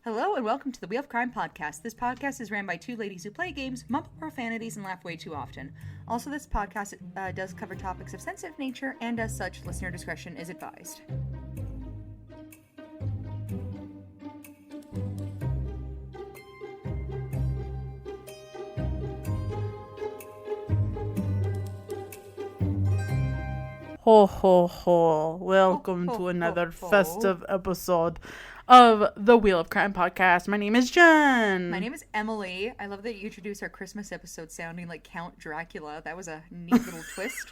Hello and welcome to the Wheel of Crime podcast. This podcast is ran by two ladies who play games, mumble profanities, and laugh way too often. Also, this podcast does cover topics of sensitive nature, and as such, listener discretion is advised. Ho ho ho. Welcome Ho, ho, to another ho, ho. festive episode of the Wheel of Crime podcast. My name is Jenn. My name is Emily. I love that you introduced our Christmas episode sounding like Count Dracula. That was a neat little twist.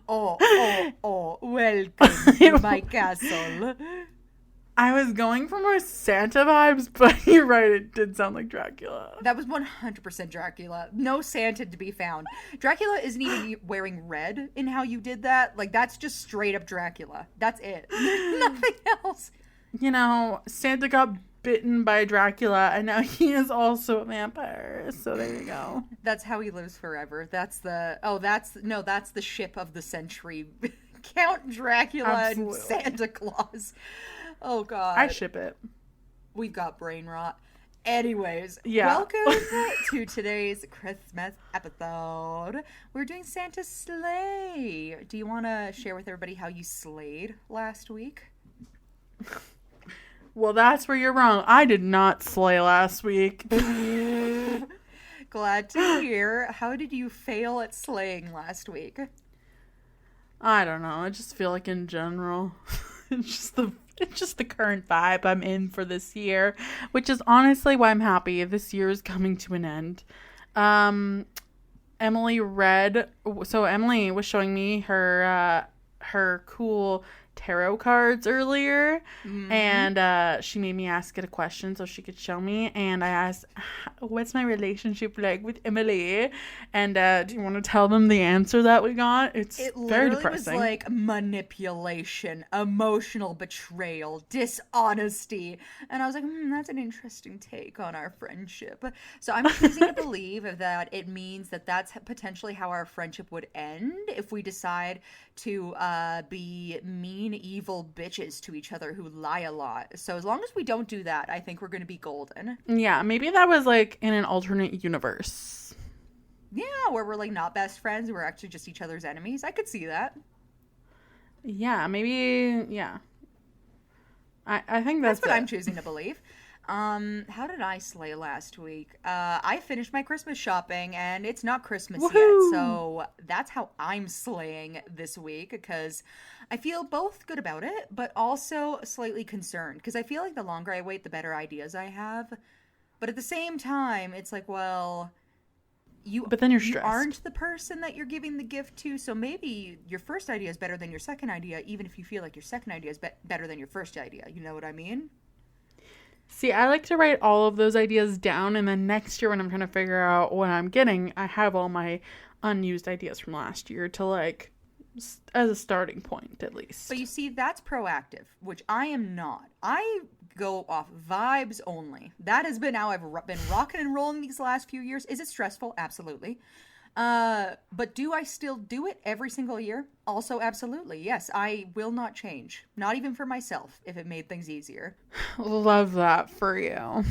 Welcome to my castle. I was going for more Santa vibes, but you're right, it did sound like Dracula. That was 100% Dracula. No Santa to be found. Dracula isn't even wearing red in how you did that. Like, that's just straight up Dracula. That's it. There's nothing else. You know, Santa got bitten by Dracula, and now he is also a vampire. So there you go. That's how he lives forever. That's the ship of the century. Count Dracula Absolutely. and Santa Claus. Oh, God. I ship it. We've got brain rot. Anyways, Yeah. welcome to today's Christmas episode. We're doing Santa's sleigh. Do you want to share with everybody how you slayed last week? Well, that's where you're wrong. I did not slay last week. Glad to hear. How did you fail at slaying last week? I don't know. I just feel like in general, it's just the current vibe I'm in for this year, which is honestly why I'm happy. This year is coming to an end. Emily was showing me her cool tarot cards earlier, and she made me ask it a question so she could show me, and I asked, what's my relationship like with Emily, and do you want to tell them the answer that we got? It very depressing. Was like manipulation, emotional betrayal, dishonesty, and I was like, that's an interesting take on our friendship. So I'm choosing to believe that it means that that's potentially how our friendship would end if we decide to be mean, evil bitches to each other who lie a lot. So as long as we don't do that, I think we're going to be golden. Yeah, maybe that was like in an alternate universe. Yeah, where we're like not best friends, we're actually just each other's enemies. I could see that. Yeah, maybe, yeah. I think that's what I'm choosing to believe. How did I slay last week? I finished my Christmas shopping, and it's not Christmas yet, so that's how I'm slaying this week, because I feel both good about it, but also slightly concerned, because I feel like the longer I wait, the better ideas I have. But at the same time, it's like, well, but then you're stressed. You aren't the person that you're giving the gift to, so maybe your first idea is better than your second idea, even if you feel like your second idea is better than your first idea. You know what I mean? See, I like to write all of those ideas down, and then next year when I'm trying to figure out what I'm getting, I have all my unused ideas from last year to, like, as a starting point, at least. But you see, that's proactive, which I am not. I go off vibes only. That has been how I've been rocking and rolling these last few years. Is it stressful? Absolutely. But do I still do it every single year? Also, absolutely. Yes, I will not change. Not even for myself, if it made things easier. Love that for you.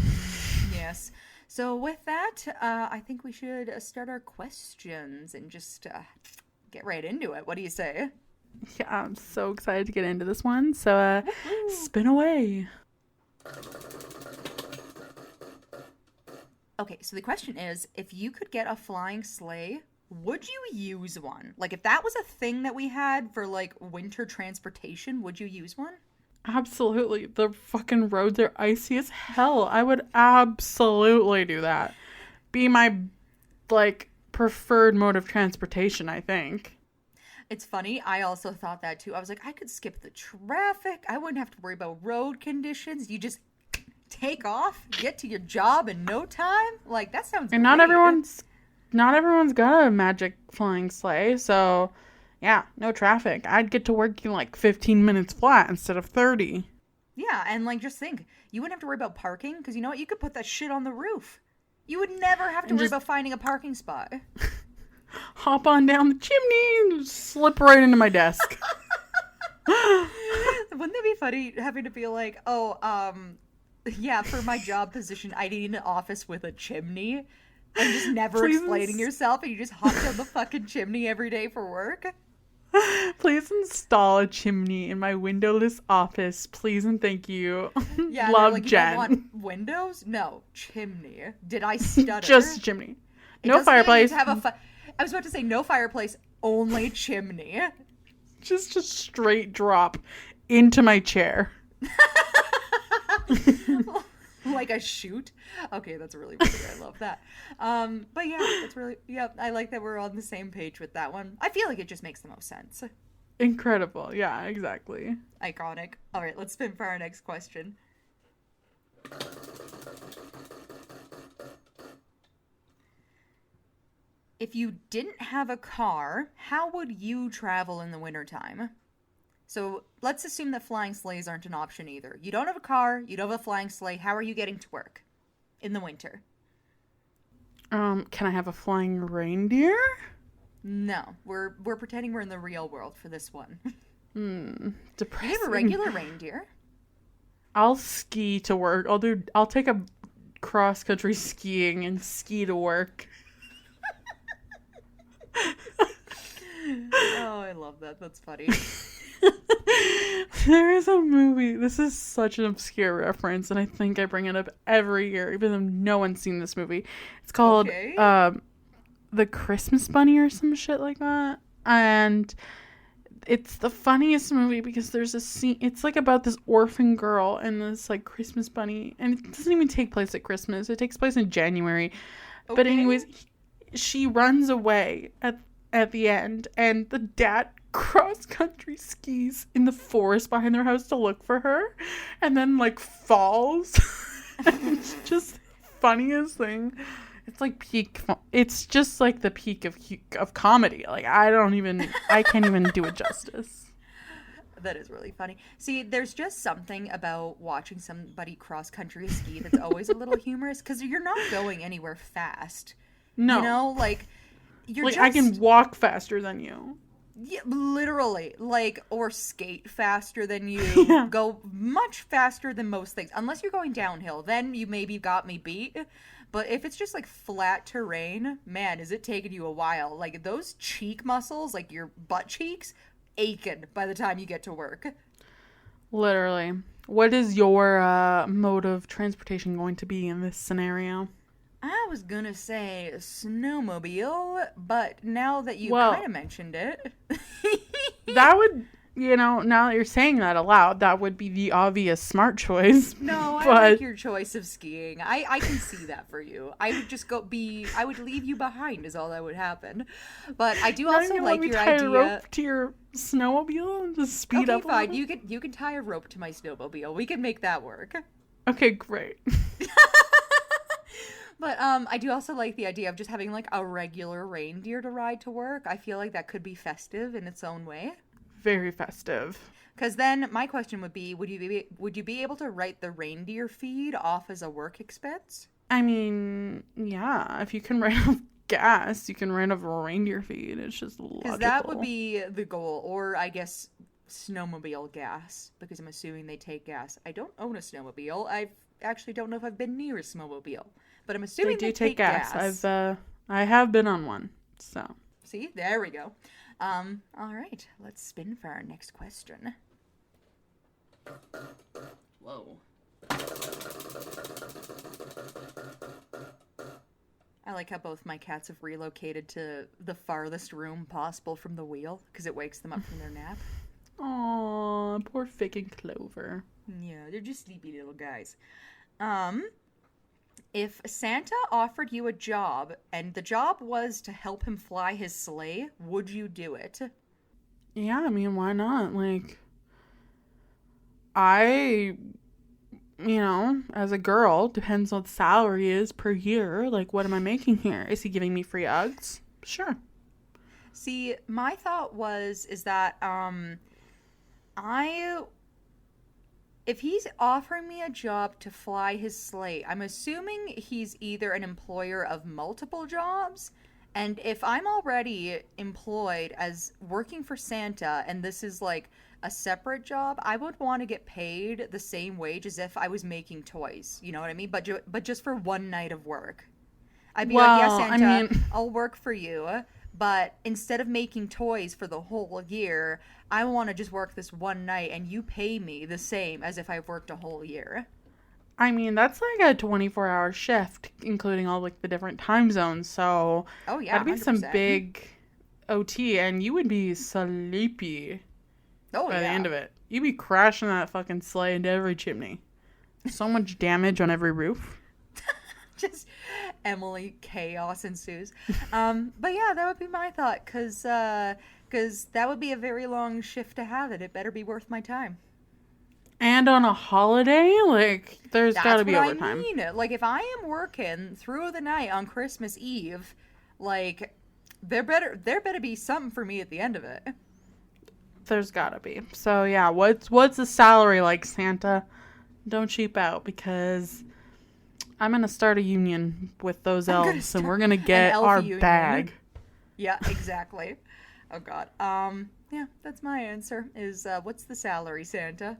Yes. So with that, I think we should start our questions and just get right into it. What do you say? Yeah, I'm so excited to get into this one. So, spin away. Okay, so the question is, if you could get a flying sleigh, would you use one? Like, if that was a thing that we had for, like, winter transportation, would you use one? Absolutely. The fucking roads are icy as hell. I would absolutely do that. Be my, like, preferred mode of transportation, I think. It's funny. I also thought that, too. I was like, I could skip the traffic. I wouldn't have to worry about road conditions. You just take off, get to your job in no time. Like, that sounds and great. not everyone's got a magic flying sleigh, so yeah, no traffic. I'd get to work in like 15 minutes flat instead of 30. Yeah, and like, just think, you wouldn't have to worry about parking, because you know what, you could put that shit on the roof. You would never have to worry about finding a parking spot. Hop on down the chimney and slip right into my desk. Wouldn't that be funny, having to be like, Yeah, for my job position, I need an office with a chimney. And just never Please. explaining yourself, and you just hop down the fucking chimney every day for work. Please install a chimney in my windowless office, please and thank you. Yeah, Love, like, you Jen. don't want windows? No, chimney. Did I stutter? Just chimney. It No doesn't even fireplace. need to have I was about to say no fireplace, only chimney. Just a straight drop into my chair. Like a chute. Okay, that's really funny. I love that. But yeah, that's really, yeah, I like that we're on the same page with that one. I feel like it just makes the most sense. Incredible. Yeah, exactly. Iconic. All right, let's spin for our next question. If you didn't have a car, how would you travel in the wintertime? So let's assume that flying sleighs aren't an option either. You don't have a car, you don't have a flying sleigh. How are you getting to work in the winter? Can I have a flying reindeer? No, we're pretending we're in the real world for this one. Depressing. You have a regular reindeer. I'll ski to work. I'll take a cross country skiing and ski to work. Oh, I love that. That's funny. There is a movie. This is such an obscure reference, and I think I bring it up every year, even though no one's seen this movie. It's called The Christmas Bunny or some shit like that. And it's the funniest movie because there's a scene. It's like about this orphan girl and this like Christmas bunny, and it doesn't even take place at Christmas. It takes place in January. Okay. But anyways, she runs away at the end, and the dad cross-country skis in the forest behind their house to look for her, and then like falls. It's just the funniest thing. It's like peak. It's just like the peak of comedy. Like I can't even do it justice. That is really funny. See, there's just something about watching somebody cross-country ski that's always a little humorous because you're not going anywhere fast. No, you know, like you're like just, I can walk faster than you. Yeah, literally, like, or skate faster than you, Yeah. Go much faster than most things. Unless you're going downhill, then you maybe got me beat. But if it's just like flat terrain, man, is it taking you a while. Like those cheek muscles, like your butt cheeks, aching by the time you get to work. Literally. What is your mode of transportation going to be in this scenario? I was gonna say snowmobile, but now that you kind of mentioned it. That would, now that you're saying that aloud, that would be the obvious smart choice. No, I like your choice of skiing. I can see that for you. I would just I would leave you behind is all that would happen. But I do also like your idea. Tie a rope to your snowmobile and just speed up. Okay, fine. You can tie a rope to my snowmobile. We can make that work. Okay, great. But I do also like the idea of just having like a regular reindeer to ride to work. I feel like that could be festive in its own way. Very festive. Because then my question would be, would you be able to write the reindeer feed off as a work expense? I mean, yeah. If you can write off gas, you can write off a reindeer feed. It's just logical. Because that would be the goal, or I guess snowmobile gas. Because I'm assuming they take gas. I don't own a snowmobile. I actually don't know if I've been near a snowmobile. But I'm assuming they take gas. I have been on one, so. See, there we go. All right, let's spin for our next question. Whoa. I like how both my cats have relocated to the farthest room possible from the wheel because it wakes them up from their nap. Aw, poor Fig and Clover. Yeah, they're just sleepy little guys. If Santa offered you a job and the job was to help him fly his sleigh, would you do it? Yeah, I mean, why not? Like, as a girl, depends on what the salary is per year. Like, what am I making here? Is he giving me free Uggs? Sure. See, my thought is that, if he's offering me a job to fly his sleigh, I'm assuming he's either an employer of multiple jobs, and if I'm already employed as working for Santa, and this is like a separate job, I would want to get paid the same wage as if I was making toys. You know what I mean? But just for one night of work. I'd be like, yeah, Well, I Santa, mean, I'll work for you. But instead of making toys for the whole year, I want to just work this one night and you pay me the same as if I've worked a whole year. that's like a 24-hour shift, including all like the different time zones. So Oh, yeah, that'd be some 100%. big OT, and you would be sleepy Oh, by the yeah. end of it. You'd be crashing that fucking sleigh into every chimney. So much damage on every roof. Just Emily, chaos ensues. But yeah, that would be my thought, because that would be a very long shift to have it. It better be worth my time. And on a holiday, like, there's got to be That's what overtime. I mean. Like, if I am working through the night on Christmas Eve, like, there better be something for me at the end of it. There's got to be. So yeah, what's the salary like, Santa? Don't cheap out, because I'm gonna start a union with those elves, and we're gonna get elf our union. bag. Yeah, exactly. Oh God. Yeah, that's my answer. Is what's the salary, Santa?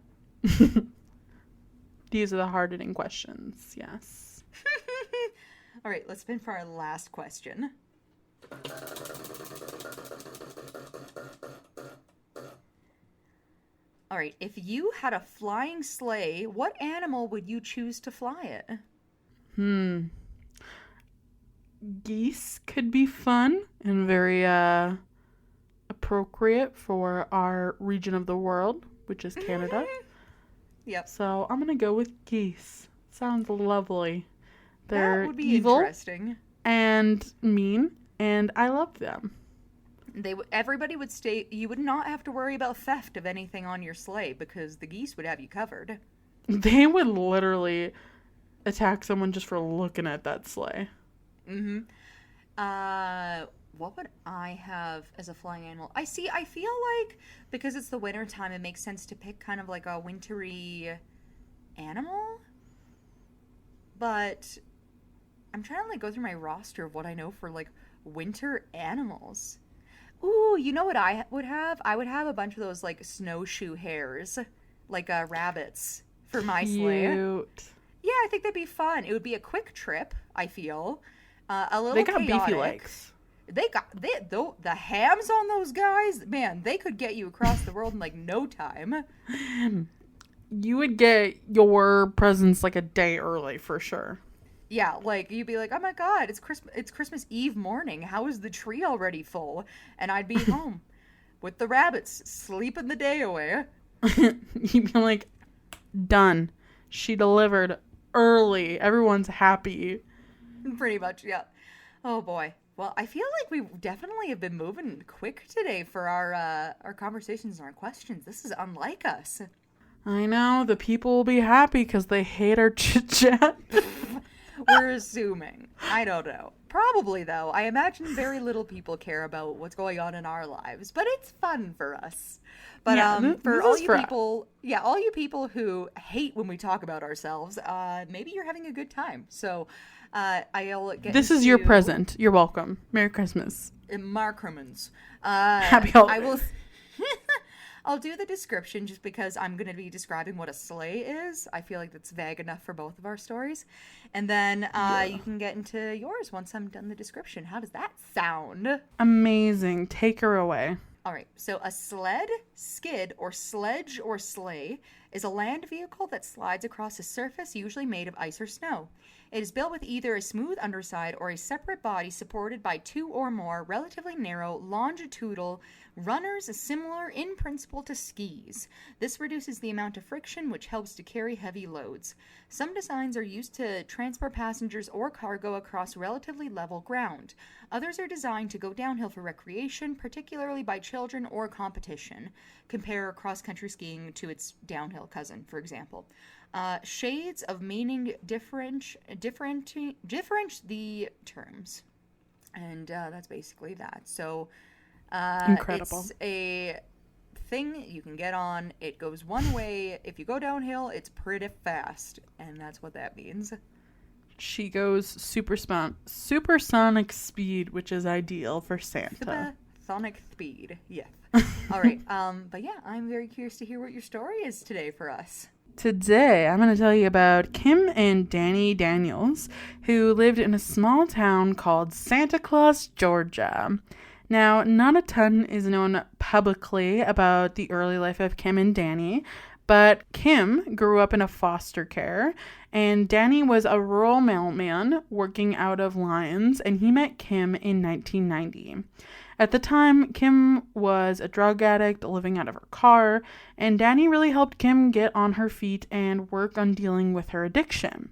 These are the hard-hitting questions. Yes. All right, let's spin for our last question. All right, if you had a flying sleigh, what animal would you choose to fly it? Geese could be fun and very appropriate for our region of the world, which is Canada. Yep. So I'm gonna go with geese. Sounds lovely. They're That would be evil interesting. and mean, and I love them. Everybody would stay. You would not have to worry about theft of anything on your sleigh because the geese would have you covered. They would literally attack someone just for looking at that sleigh. Mm-hmm. What would I have as a flying animal? I feel like because it's the winter time, it makes sense to pick kind of like a wintry animal. But I'm trying to like go through my roster of what I know for like winter animals. Ooh, you know what I would have? I would have a bunch of those like snowshoe hares, like rabbits for my sleigh. Cute. Yeah, I think that'd be fun. It would be a quick trip, I feel. A little They got chaotic. beefy legs. The hams on those guys, man, they could get you across the world in like no time. You would get your presents like a day early for sure. Yeah, like you'd be like, "Oh my God, it's Christmas Eve morning. How is the tree already full?" And I'd be home with the rabbits, sleeping the day away. You'd be like, done. She delivered early. Everyone's happy. Pretty much, yeah. Oh boy. Well, I feel like we definitely have been moving quick today for our conversations and our questions. This is unlike us. I know. The people will be happy because they hate our chit chat. We're assuming. I don't know. Probably, though. I imagine very little people care about what's going on in our lives, but it's fun for us. But Yeah, for this all is you for us. people, yeah, all you people who hate when we talk about ourselves, maybe you're having a good time. So I'll get This is your into present. You're welcome. Merry Christmas. Markromans. Happy I will. holidays. I'll do the description just because I'm going to be describing what a sleigh is. I feel like that's vague enough for both of our stories. And then you can get into yours once I'm done the description. How does that sound? Amazing. Take her away. All right, so a sled, skid, or sledge or sleigh is a land vehicle that slides across a surface usually made of ice or snow. It is built with either a smooth underside or a separate body supported by two or more relatively narrow longitudinal runners similar in principle to skis. This reduces the amount of friction, which helps to carry heavy loads. Some designs are used to transport passengers or cargo across relatively level ground. Others are designed to go downhill for recreation, particularly by children or competition. Compare cross-country skiing to its downhill cousin, for example. Shades of meaning different the terms. And that's basically that. So Incredible. it's a thing you can get on. It goes one way. If you go downhill, it's pretty fast. And that's what that means. She goes supersonic speed, which is ideal for Santa. supersonic speed. Yes. All right. But yeah, I'm very curious to hear what your story is today for us. Today, I'm going to tell you about Kim and Danny Daniels, who lived in a small town called Santa Claus, Georgia. Now, not a ton is known publicly about the early life of Kim and Danny, but Kim grew up in a foster care, and Danny was a rural mailman working out of Lyons, and he met Kim in 1990. At the time, Kim was a drug addict living out of her car, and Danny really helped Kim get on her feet and work on dealing with her addiction.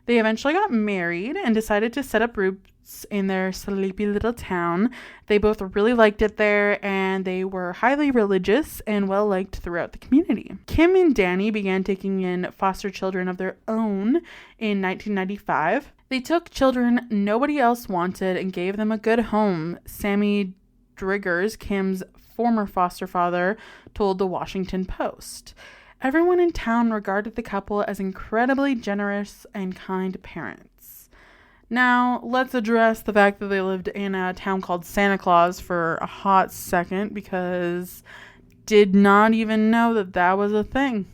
They eventually got married and decided to set up roots in their sleepy little town. They both really liked it there, and they were highly religious and well liked throughout the community. Kim and Danny began taking in foster children of their own in 1995. They took children nobody else wanted and gave them a good home. Sammy Driggers, Kim's former foster father, told the Washington Post. Everyone in town regarded the couple as incredibly generous and kind parents. Now, let's address the fact that they lived in a town called Santa Claus for a hot second, because did not even know that that was a thing.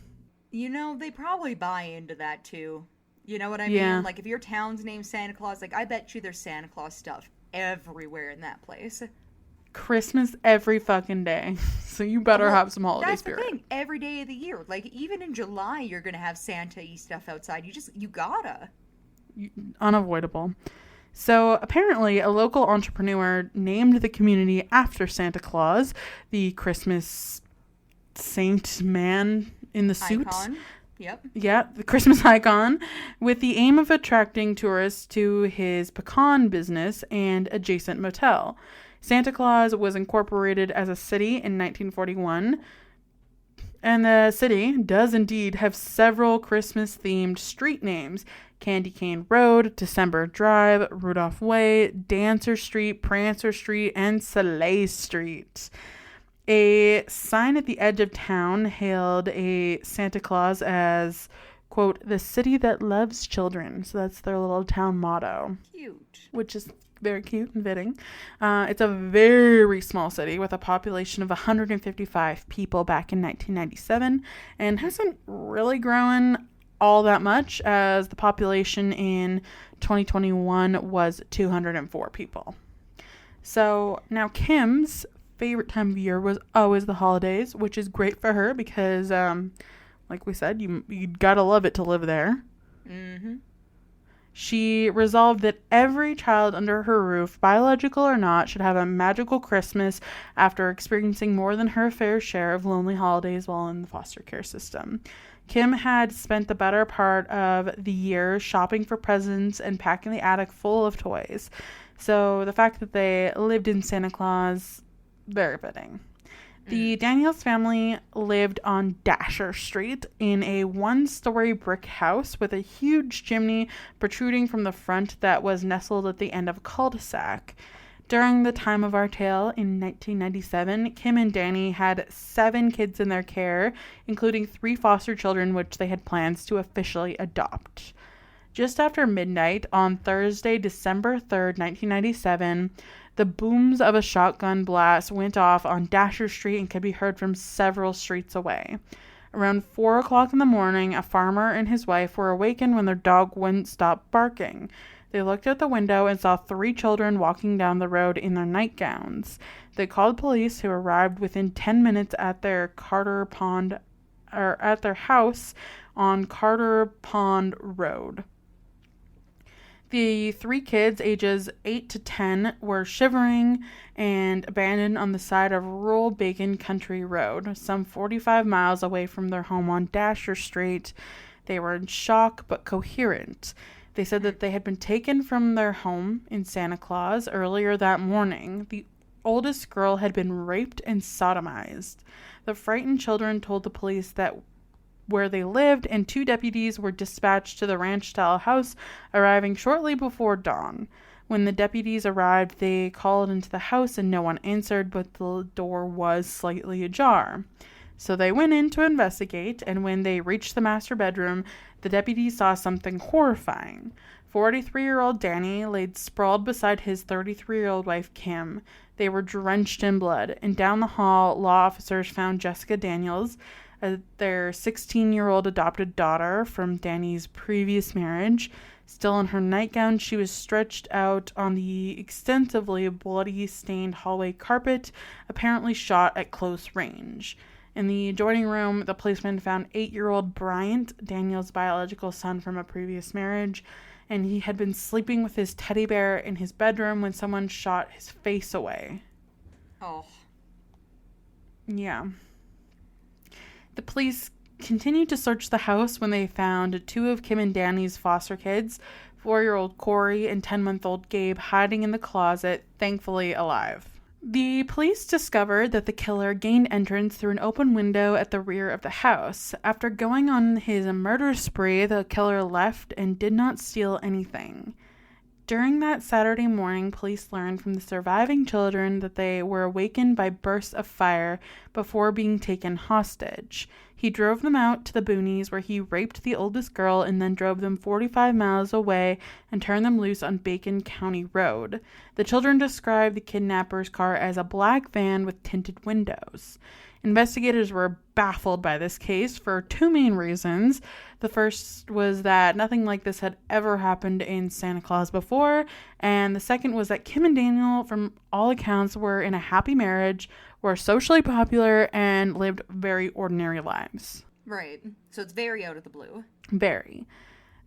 You know, they probably buy into that too. You know what I Yeah. mean? Like, if your town's named Santa Claus, like, I bet you there's Santa Claus stuff everywhere in that place. Christmas every fucking day. So you better Well, have some holiday that's spirit. the thing. Every day of the year. Like, even in July, you're going to have Santa-y stuff outside. You gotta. Unavoidable. So apparently a local entrepreneur named the community after Santa Claus, the Christmas saint man in the suit. Icon. Yep. Yeah, the Christmas icon, with the aim of attracting tourists to his pecan business and adjacent motel. Santa Claus was incorporated as a city in 1941, and the city does indeed have several Christmas-themed street names: Candy Cane Road, December Drive, Rudolph Way, Dancer Street, Prancer Street, and Soleil Street. A sign at the edge of town hailed a Santa Claus as, quote, the city that loves children. So that's their little town motto. Cute. Which is very cute and fitting. It's a very small city with a population of 155 people back in 1997, and hasn't really grown all that much, as the population in 2021 was 204 people. So now Kim's favorite time of year was always the holidays, which is great for her because, like we said, you gotta love it to live there. Mm-hmm. She resolved that every child under her roof, biological or not, should have a magical Christmas after experiencing more than her fair share of lonely holidays while in the foster care system. Kim had spent the better part of the year shopping for presents and packing the attic full of toys. So the fact that they lived in Santa Claus, very fitting. The Daniels family lived on Dasher Street in a one-story brick house with a huge chimney protruding from the front that was nestled at the end of a cul-de-sac. During the time of our tale, in 1997, Kim and Danny had 7 kids in their care, including 3 foster children which they had plans to officially adopt. Just after midnight on Thursday, December 3rd, 1997, the booms of a shotgun blast went off on Dasher Street and could be heard from several streets away. Around 4 o'clock in the morning, a farmer and his wife were awakened when their dog wouldn't stop barking. They looked out the window and saw 3 children walking down the road in their nightgowns. They called police, who arrived within 10 minutes at their at their house on Carter Pond Road. The 3 kids, ages 8 to 10, were shivering and abandoned on the side of rural Bacon Country Road, some 45 miles away from their home on Dasher Street. They were in shock but coherent. They said that they had been taken from their home in Santa Claus earlier that morning. The oldest girl had been raped and sodomized. The frightened children told the police that where they lived, and 2 deputies were dispatched to the ranch-style house, arriving shortly before dawn. When the deputies arrived, they called into the house and no one answered, but the door was slightly ajar. So they went in to investigate, and when they reached the master bedroom, the deputies saw something horrifying. 43-year-old Danny laid sprawled beside his 33-year-old wife, Kim. They were drenched in blood, and down the hall, law officers found Jessica Daniels, their 16-year-old adopted daughter from Danny's previous marriage. Still in her nightgown, she was stretched out on the extensively bloody stained hallway carpet, apparently shot at close range. In the adjoining room, the policeman found 8-year-old Bryant, Daniel's biological son from a previous marriage, and he had been sleeping with his teddy bear in his bedroom when someone shot his face away. Oh. Yeah. The police continued to search the house when they found 2 of Kim and Danny's foster kids, 4-year-old Corey and 10-month-old Gabe, hiding in the closet, thankfully alive. The police discovered that the killer gained entrance through an open window at the rear of the house. After going on his murder spree, the killer left and did not steal anything. During that Saturday morning, police learned from the surviving children that they were awakened by bursts of fire before being taken hostage. He drove them out to the boonies where he raped the oldest girl and then drove them 45 miles away and turned them loose on Bacon County Road. The children described the kidnapper's car as a black van with tinted windows. Investigators were baffled by this case for 2 main reasons. The first was that nothing like this had ever happened in Santa Claus before, and the second was that Kim and Daniel, from all accounts, were in a happy marriage, were socially popular, and lived very ordinary lives. Right. So it's very out of the blue. Very.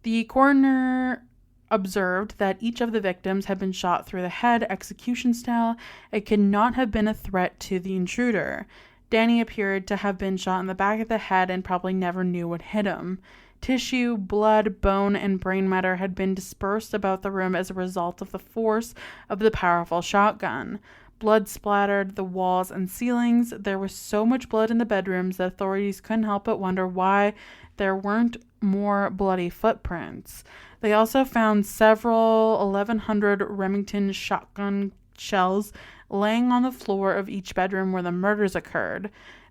The coroner observed that each of the victims had been shot through the head, execution style. It could not have been a threat to the intruder. Danny appeared to have been shot in the back of the head and probably never knew what hit him. Tissue, blood, bone, and brain matter had been dispersed about the room as a result of the force of the powerful shotgun. Blood splattered the walls and ceilings. There was so much blood in the bedrooms that authorities couldn't help but wonder why there weren't more bloody footprints. They also found several 1100 Remington shotgun shells laying on the floor of each bedroom where the murders occurred.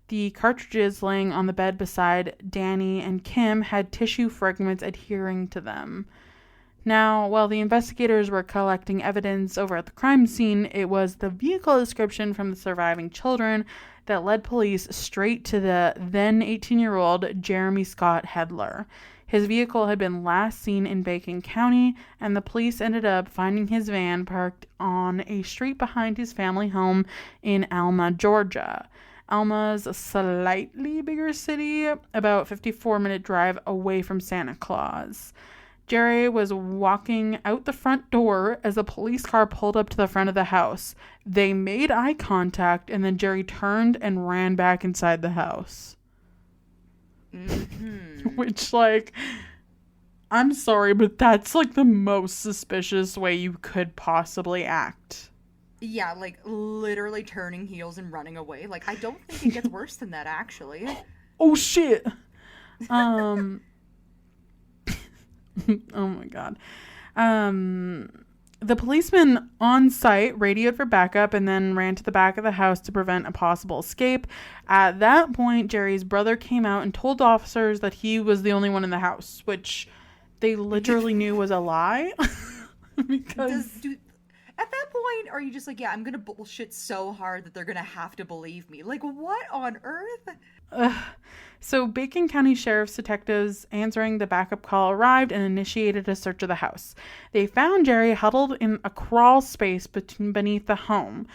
The cartridges laying on the bed beside Danny and Kim had tissue fragments adhering to them. Now, while the investigators were collecting evidence over at the crime scene, it was the vehicle description from the surviving children that led police straight to the then 18-year-old Jeremy Scott Hedler. His vehicle had been last seen in Bacon County, and the police ended up finding his van parked on a street behind his family home in Alma, Georgia. Alma's a slightly bigger city, about 54-minute drive away from Santa Claus. Jerry was walking out the front door as a police car pulled up to the front of the house. They made eye contact, and then Jerry turned and ran back inside the house. Mm-hmm. Which, like, I'm sorry, but that's, like, the most suspicious way you could possibly act. Yeah, like, literally turning heels and running away. Like, I don't think it gets worse than that, actually. Oh, shit! Oh, my God. The policeman on site radioed for backup and then ran to the back of the house to prevent a possible escape. At that point, Jerry's brother came out and told officers that he was the only one in the house, which they literally knew was a lie. Because at that point, are you just like, yeah, I'm gonna bullshit so hard that they're gonna have to believe me? Like, what on earth? So Bacon County Sheriff's detectives answering the backup call arrived and initiated a search of the house. They found Jerry huddled in a crawl space beneath the home.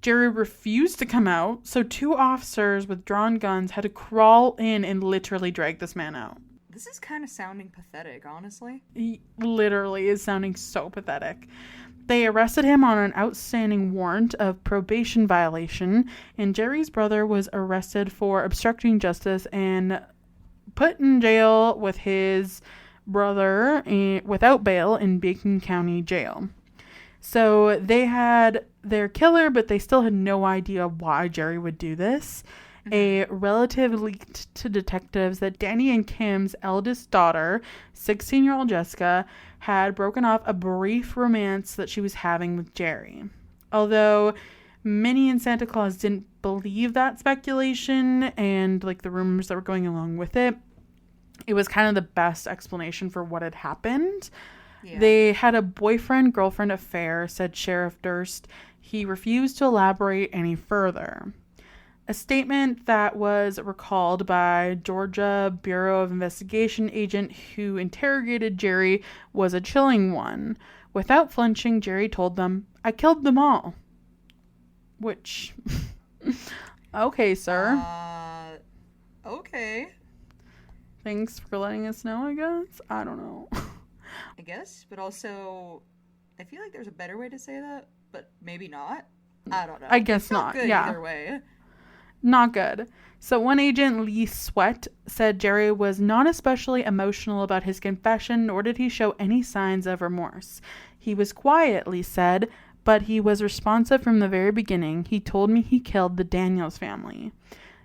Jerry refused to come out, so 2 officers with drawn guns had to crawl in and literally drag this man out. This is kind of sounding pathetic, honestly. He literally is sounding so pathetic. They arrested him on an outstanding warrant of probation violation, and Jerry's brother was arrested for obstructing justice and put in jail with his brother without bail in Bacon County Jail. So they had their killer, but they still had no idea why Jerry would do this. A relative leaked to detectives that Danny and Kim's eldest daughter, 16-year-old Jessica, had broken off a brief romance that she was having with Jerry. Although many in Santa Claus didn't believe that speculation and like the rumors that were going along with it, It was kind of the best explanation for what had happened. Yeah. They had a boyfriend-girlfriend affair, said Sheriff Durst. He refused to elaborate any further. A statement that was recalled by Georgia Bureau of Investigation agent who interrogated Jerry was a chilling one. Without flinching, Jerry told them, "I killed them all." Which, okay, sir. Okay. Thanks for letting us know, I guess. I don't know. I guess, but also, I feel like there's a better way to say that, but maybe not. I don't know. I guess it's not. Good yeah. Either way. Not good. So one agent, Lee Sweat, said Jerry was not especially emotional about his confession, nor did he show any signs of remorse. He was quiet, Lee said, but he was responsive from the very beginning. He told me he killed the Daniels family.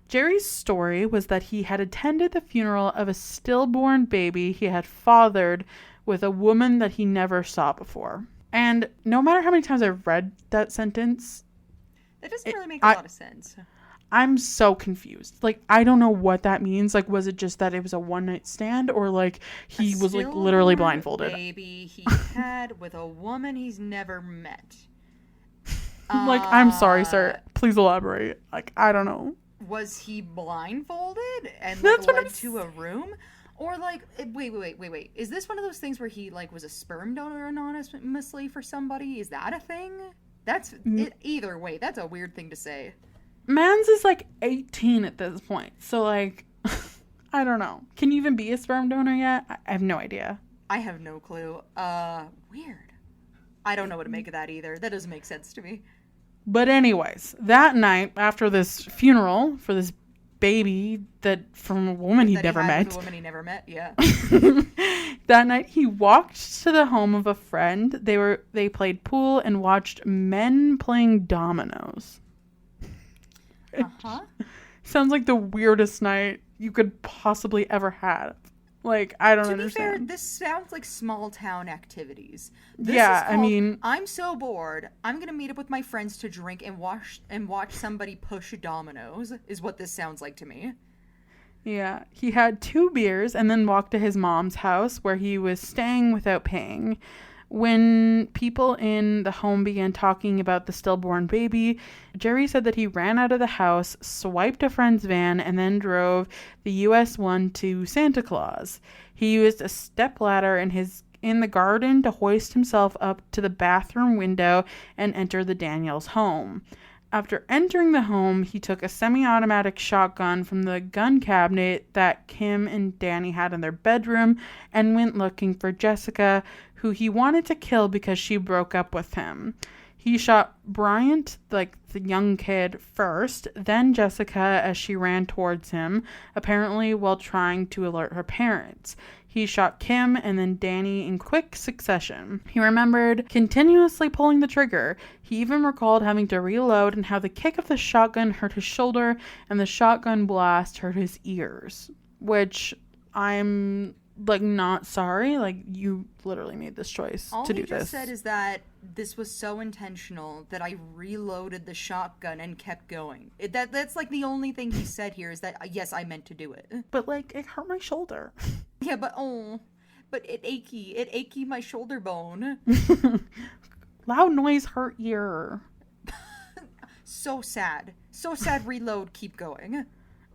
Jerry's story was that he had attended the funeral of a stillborn baby he had fathered with a woman that he never saw before. And no matter how many times I've read that sentence, that doesn't really make a lot of sense. I'm so confused. Like, I don't know what that means. Like, was it just that it was a one-night stand, or like he was like literally blindfolded? Baby he had with a woman he's never met. Like, I'm sorry, sir. Please elaborate. Like, I don't know. Was he blindfolded and like, led to a room? Or like, wait. Is this one of those things where he like was a sperm donor anonymously for somebody? Is that a thing? That's it, either way. That's a weird thing to say. Mans is like 18 at this point. So like, I don't know. Can you even be a sperm donor yet? I have no idea. I have no clue. Weird. I don't know what to make of that either. That doesn't make sense to me. But anyways, that night after this funeral for this baby that from a woman he'd never met. A woman he never met, yeah. That night he walked to the home of a friend. They played pool and watched men playing dominoes. Uh-huh. Sounds like the weirdest night you could possibly ever have. Like, I don't understand. To be fair, this sounds like small town activities. I mean, I'm so bored. I'm gonna meet up with my friends to drink and watch somebody push dominoes. Is what this sounds like to me. Yeah, he had 2 beers and then walked to his mom's house where he was staying without paying. When people in the home began talking about the stillborn baby, Jerry said that he ran out of the house, swiped a friend's van, and then drove the US 1 to Santa Claus. He used a stepladder in the garden to hoist himself up to the bathroom window and enter the Daniels home. After entering the home, he took a semi-automatic shotgun from the gun cabinet that Kim and Danny had in their bedroom and went looking for Jessica, who he wanted to kill because she broke up with him. He shot Bryant, like the young kid, first, then Jessica as she ran towards him, apparently while trying to alert her parents. He shot Kim and then Danny in quick succession. He remembered continuously pulling the trigger. He even recalled having to reload and how the kick of the shotgun hurt his shoulder and the shotgun blast hurt his ears. Which I'm like not sorry. Like, you literally made this choice to do this. All he just said is that this was so intentional that I reloaded the shotgun and kept going. That's like the only thing he said here is that yes, I meant to do it. But like, it hurt my shoulder. Yeah, but it achy my shoulder bone. Loud noise hurt ear. So sad. Reload, keep going.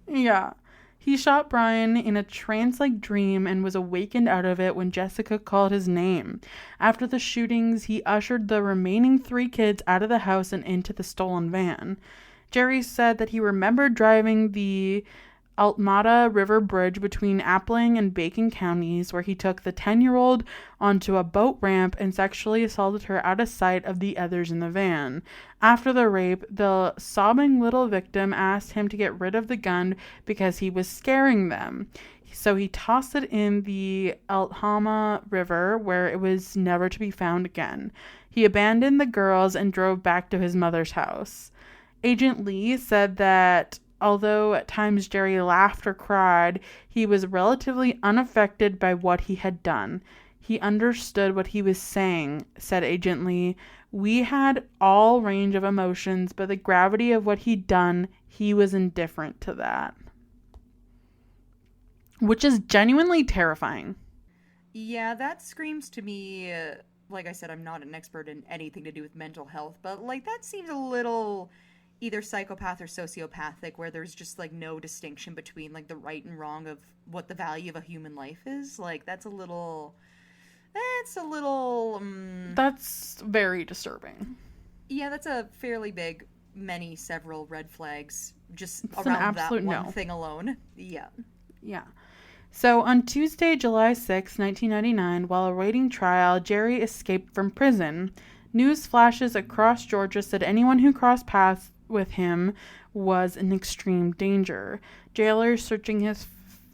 Yeah. He shot Brian in a trance-like dream and was awakened out of it when Jessica called his name. After the shootings, he ushered the remaining 3 kids out of the house and into the stolen van. Jerry said that he remembered driving the Altamaha River Bridge between Appling and Bacon counties, where he took the 10-year-old onto a boat ramp and sexually assaulted her out of sight of the others in the van. After the rape, the sobbing little victim asked him to get rid of the gun because he was scaring them. So he tossed it in the Altamaha River, where it was never to be found again. He abandoned the girls and drove back to his mother's house. Agent Lee said that although at times Jerry laughed or cried, he was relatively unaffected by what he had done. He understood what he was saying, said Agent Lee. We had all range of emotions, but the gravity of what he'd done, he was indifferent to that. which is genuinely terrifying. Yeah, that screams to me. Like I said, I'm not an expert in anything to do with mental health, but like that seems a little either psychopath or sociopathic, where there's just like no distinction between like the right and wrong of what the value of a human life is. Like that's a little. That's a little. That's very disturbing. Yeah, that's a fairly big, several red flags just It's an around that absolute one no. thing alone. Yeah. Yeah. So on Tuesday, July 6, 1999, while awaiting trial, Jerry escaped from prison. News flashes across Georgia said anyone who crossed paths with him was in extreme danger. Jailers searching his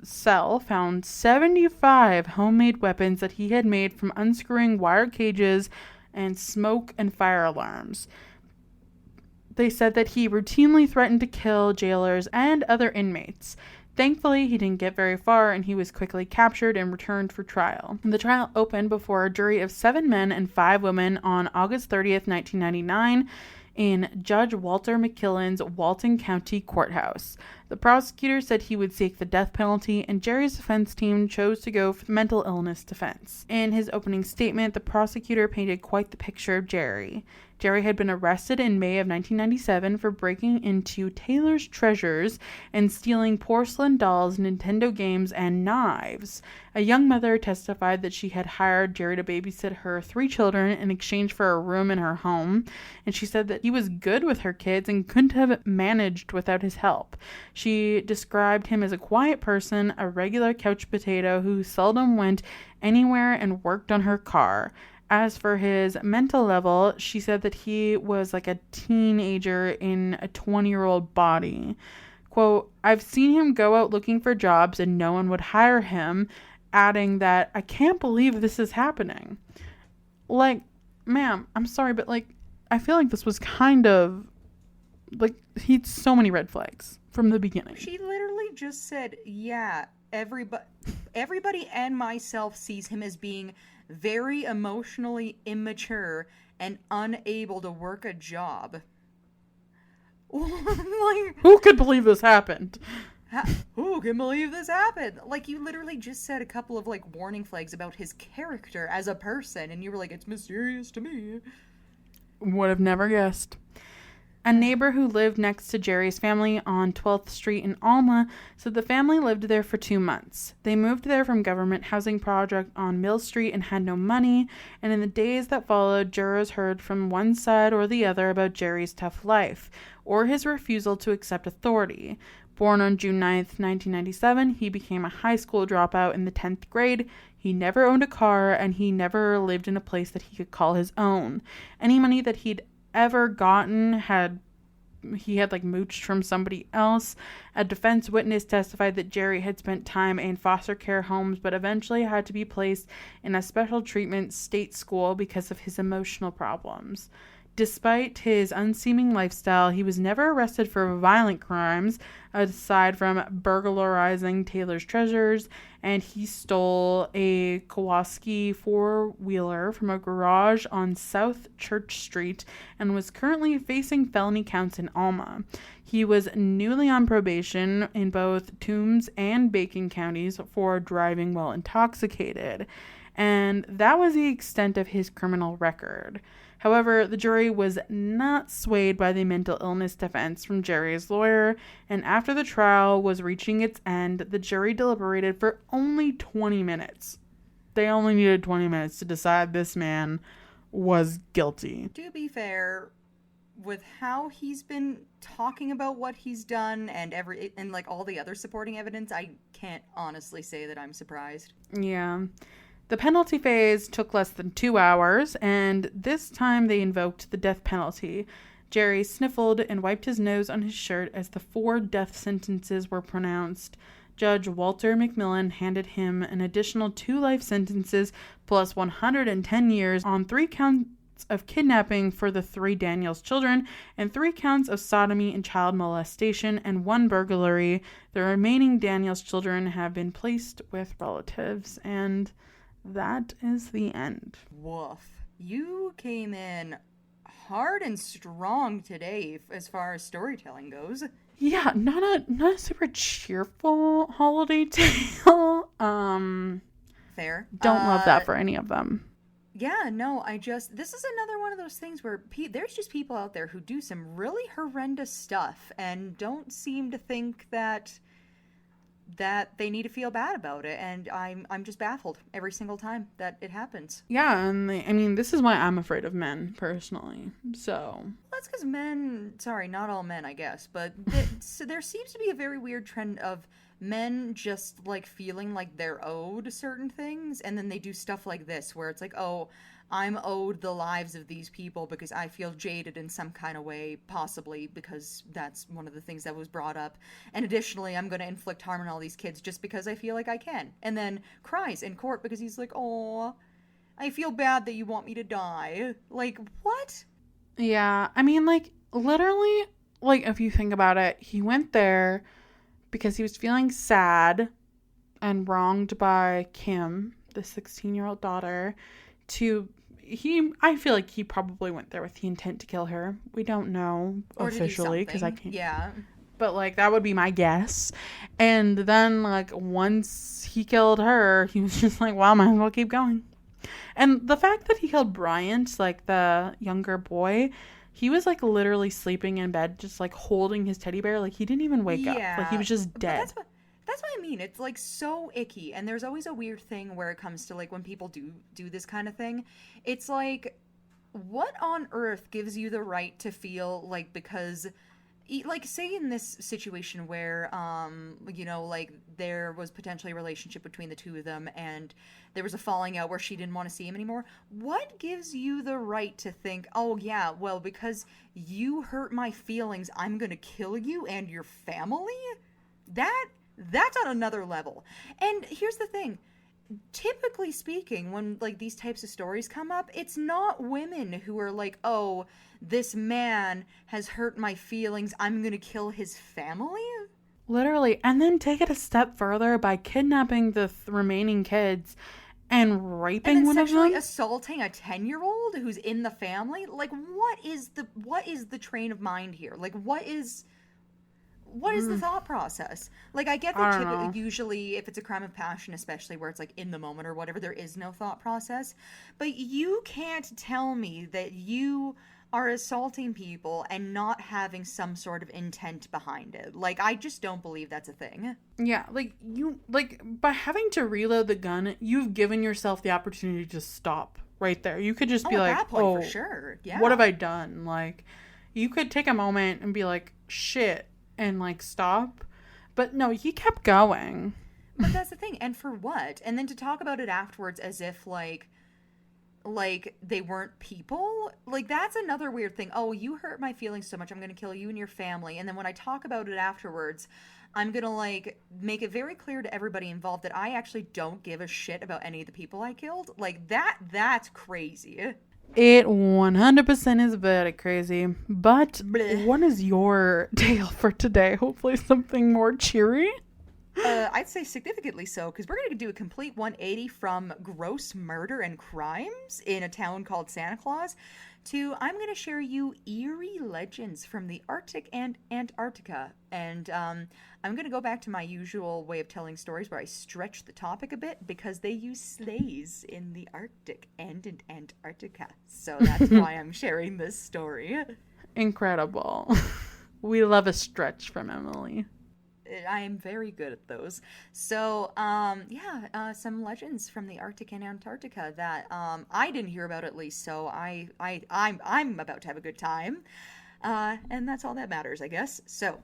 cell found 75 homemade weapons that he had made from unscrewing wire cages and smoke and fire alarms. They said that he routinely threatened to kill jailers and other inmates. Thankfully, he didn't get very far and he was quickly captured and returned for trial. The trial opened before a jury of 7 men and 5 women on August 30th, 1999 in Judge Walter McKillen's Walton County Courthouse. The prosecutor said he would seek the death penalty, and Jerry's defense team chose to go for the mental illness defense. In his opening statement, the prosecutor painted quite the picture of Jerry. Jerry had been arrested in May of 1997 for breaking into Taylor's treasures and stealing porcelain dolls, Nintendo games, and knives. A young mother testified that she had hired Jerry to babysit her 3 children in exchange for a room in her home, and she said that he was good with her kids and couldn't have managed without his help. She described him as a quiet person, a regular couch potato who seldom went anywhere and worked on her car. As for his mental level, she said that he was like a teenager in a 20-year-old body. Quote, I've seen him go out looking for jobs and no one would hire him, adding that, I can't believe this is happening. Like, ma'am, I'm sorry, but like, I feel like this was kind of, like, he had so many red flags from the beginning. She literally just said, yeah, everybody and myself sees him as being very emotionally immature and unable to work a job. Like, who could believe this happened? Who can believe this happened? Like, you literally just said a couple of like warning flags about his character as a person, and you were like, it's mysterious to me. Would have never guessed. A neighbor who lived next to Jerry's family on 12th Street in Alma said the family lived there for 2 months. They moved there from government housing project on Mill Street and had no money, and in the days that followed, jurors heard from one side or the other about Jerry's tough life, or his refusal to accept authority. Born on June 9th, 1997, he became a high school dropout in the 10th grade. He never owned a car, and he never lived in a place that he could call his own. Any money that he'd ever gotten had like mooched from somebody else. A defense witness testified that Jerry had spent time in foster care homes but eventually had to be placed in a special treatment state school because of his emotional problems. Despite his unseeming lifestyle, he was never arrested for violent crimes aside from burglarizing Taylor's treasures, and he stole a Kawasaki four-wheeler from a garage on South Church Street and was currently facing felony counts in Alma. He was newly on probation in both Toombs and Bacon counties for driving while intoxicated, and that was the extent of his criminal record. However, the jury was not swayed by the mental illness defense from Jerry's lawyer, and after the trial was reaching its end, the jury deliberated for only 20 minutes. They only needed 20 minutes to decide this man was guilty. To be fair, with how he's been talking about what he's done and like all the other supporting evidence, I can't honestly say that I'm surprised. Yeah. The penalty phase took less than 2 hours, and this time they invoked the death penalty. Jerry sniffled and wiped his nose on his shirt as the 4 death sentences were pronounced. Judge Walter McMillan handed him an additional 2 life sentences plus 110 years on 3 counts of kidnapping for the 3 Daniels children and 3 counts of sodomy and child molestation and 1 burglary. The remaining Daniels children have been placed with relatives, and that is the end. Woof. You came in hard and strong today as far as storytelling goes. Yeah, not a super cheerful holiday tale. Fair. Don't love that for any of them. Yeah, no, this is another one of those things where there's just people out there who do some really horrendous stuff and don't seem to think that they need to feel bad about it, and I'm just baffled every single time that it happens. Yeah, and I mean, this is why I'm afraid of men personally. So That's because men, sorry, not all men, I guess, but so there seems to be a very weird trend of men just like feeling like they're owed certain things, and then they do stuff like this where it's like, oh, I'm owed the lives of these people because I feel jaded in some kind of way, possibly because that's one of the things that was brought up. And additionally, I'm going to inflict harm on all these kids just because I feel like I can. And then cries in court because he's like, oh, I feel bad that you want me to die. Like, what? yeah, I mean, like literally, like if you think about it, he went there because he was feeling sad and wronged by Kim, the 16-year-old daughter, I feel like he probably went there with the intent to kill her. We don't know Or to do officially because I something. can't. Yeah. But like that would be my guess. And then like once he killed her, he was just like, well, might as well keep going. And the fact that he killed Bryant, like the younger boy, he was like literally sleeping in bed, just like holding his teddy bear. Like he didn't even wake up. Like he was just But dead. that's what I mean. It's like so icky, and there's always a weird thing where it comes to like when people do this kind of thing. It's like, what on earth gives you the right to feel like because like say in this situation where like there was potentially a relationship between the two of them and there was a falling out where she didn't want to see him anymore, what gives you the right to think, oh yeah, well, because you hurt my feelings, I'm gonna kill you and your family? That's on another level. And here's the thing, typically speaking, when like these types of stories come up, it's not women who are like, oh, this man has hurt my feelings, I'm gonna kill his family. Literally. And then take it a step further by kidnapping the remaining kids and raping And then one of sexually them. assaulting a 10-year-old who's in the family. Like, what is the train of mind here? Like, what is the thought process? Like, I get I that don't know. usually, if it's a crime of passion, especially where it's like in the moment or whatever, there is no thought process. But you can't tell me that you are assaulting people and not having some sort of intent behind it. Like, I just don't believe that's a thing. Yeah, like by having to reload the gun, you've given yourself the opportunity to stop right there. You could just Oh, be at like, that point, "Oh, for sure. Yeah. what have I done?" Like you could take a moment and be like, "Shit," and like stop. But no, he kept going. But that's the thing. And for what? And then to talk about it afterwards as if like they weren't people, like that's another weird thing. Oh, you hurt my feelings so much, I'm gonna kill you and your family. And then when I talk about it afterwards, I'm gonna like make it very clear to everybody involved that I actually don't give a shit about any of the people I killed. Like that's crazy. It 100% is very crazy. But Blech. what is your tale for today? Hopefully something more cheery. I'd say significantly so, because we're going to do a complete 180 from gross murder and crimes in a town called Santa Claus to I'm going to share you eerie legends from the Arctic and Antarctica. And I'm going to go back to my usual way of telling stories where I stretch the topic a bit because they use sleighs in the Arctic and in Antarctica. So that's why I'm sharing this story. Incredible. We love a stretch from Emily. I am very good at those. So, some legends from the Arctic and Antarctica that I didn't hear about at least. So I'm about to have a good time, and that's all that matters, I guess. So,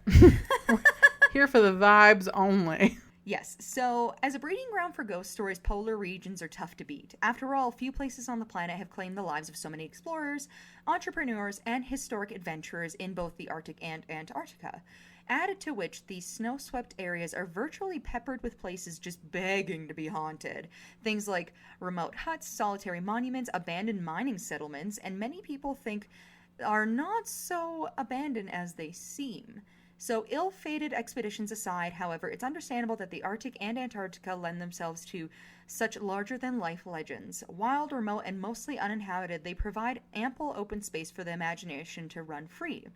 Here for the vibes only. yes. So, as a breeding ground for ghost stories, polar regions are tough to beat. After all, few places on the planet have claimed the lives of so many explorers, entrepreneurs, and historic adventurers in both the Arctic and Antarctica. Added to which, these snow-swept areas are virtually peppered with places just begging to be haunted. Things like remote huts, solitary monuments, abandoned mining settlements, and many people think are not so abandoned as they seem. So, ill-fated expeditions aside, however, it's understandable that the Arctic and Antarctica lend themselves to such larger-than-life legends. Wild, remote, and mostly uninhabited, they provide ample open space for the imagination to run free.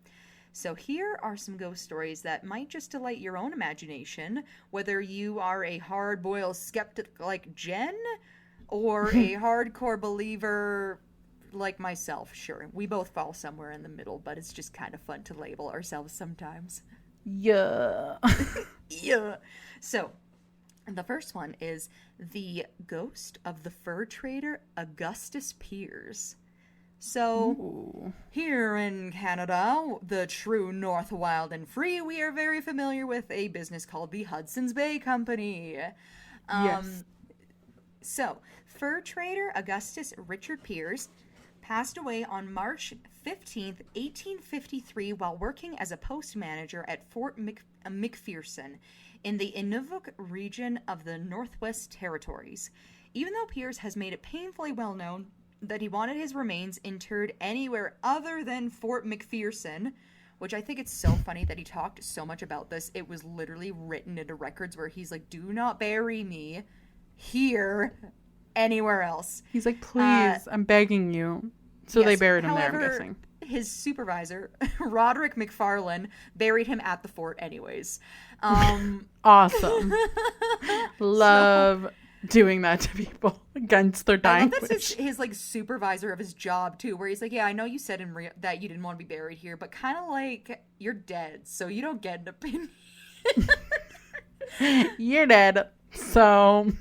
So here are some ghost stories that might just delight your own imagination, whether you are a hard-boiled skeptic like Jenn or a hardcore believer like myself. Sure, we both fall somewhere in the middle, but it's just kind of fun to label ourselves sometimes. Yeah. Yeah. So, the first one is the ghost of the fur trader Augustus Piers. So, Ooh. here in Canada, the true North Wild and Free, we are very familiar with a business called the Hudson's Bay Company. Yes. So, fur trader Augustus Richard Piers passed away on March 15th, 1853, while working as a post manager at Fort McPherson in the Inuvik region of the Northwest Territories. Even though Piers has made it painfully well known that he wanted his remains interred anywhere other than Fort McPherson, which I think it's so funny that he talked so much about this. It was literally written into records where he's like, do not bury me here, anywhere else. He's like, please, I'm begging you. So yes, they buried him however, there, I'm guessing. His supervisor, Roderick McFarlane, buried him at the fort anyways. Awesome. Love doing that to people against their dying I love that's wish. his like supervisor of his job too, where he's like, yeah, I know you said that you didn't want to be buried here, but kind of like you're dead, so you don't get an opinion. You're dead, so